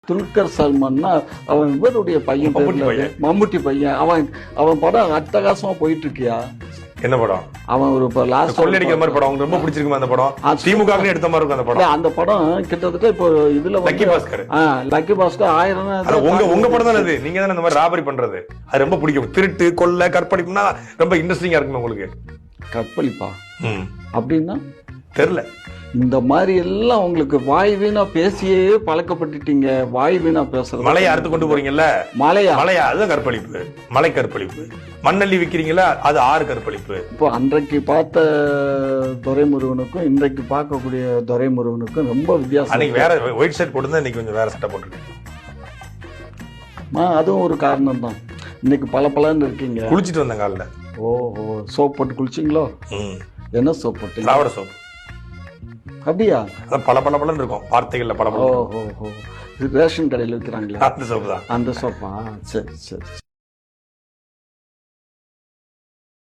துல்கர் சல்மான்னா அவன் இவருடைய பையன், மம்முட்டி பையன். அவன் படம் அட்டகாசமா போயிட்டு இருக்கியா? என்ன படம்? அவன் ஒரு லாஸ்ட் கொள்ளடிக்கிற மாதிரி படம் உங்களுக்கு ரொம்ப பிடிச்சிருக்குமா? அந்த படம் திமுக எடுத்த மாதிரி இருக்கும். அந்த படம் அந்த படம் கிட்டத்தட்ட இப்போ இதுல லக்கி பாஸ்கர் லக்கி பாஸ்கர் 1000 உங்க படம் தானே அது. நீங்க தானே இந்த மாதிரி ராபரி பண்றது, அது ரொம்ப பிடிக்கும். திருட்டு கொள்ளை கற்பழிப்புனா ரொம்ப இன்ட்ரெஸ்டிங்கா இருக்குமா உங்களுக்கு? கற்பழிப்பா அப்படின்னா தெரியல. இந்த மாதிரி எல்லாம் உங்களுக்கு வாய் வீணா பேசியே பழக்கப்பட்டுட்டீங்க. வாய் வீணா பேசுறது. மலையை அறுத்து கொண்டு போறீங்கல்ல, மலையா அதுதான் கற்பழிப்பு. மலை கற்பழிப்பு. மண்ணள்ளி விக்கிறீங்களா, அது ஆறு கற்பழிப்பு. இப்போ அன்றைக்கு பார்த்த துரைமுருகனுக்கும் இன்றைக்கு பார்க்கக்கூடிய துரைமுருகனுக்கும் ரொம்ப வித்தியாசம். அன்னைக்கு வேற ஒயிட் ஷர்ட் போட்டு இன்னைக்கு கொஞ்சம் வேற சட்டை போட்டுருக்கேன். அதுவும் ஒரு காரணம் தான். இன்னைக்கு பலன்னு இருக்கீங்க. குளிச்சுட்டு வந்தேன் காலைல. ஓஹோ, சோப் போட்டு குளிச்சிங்களோ? என்ன சோப் போட்டு? திராவிட சோப். அப்படியா? பல இருக்கும் வார்த்தைகள்ல. பல ஓஹோ, ரேஷன் கடையில் விற்கிறாங்களா? அந்த சோப்பு தான். அந்த சோப்பா? சரி சரி.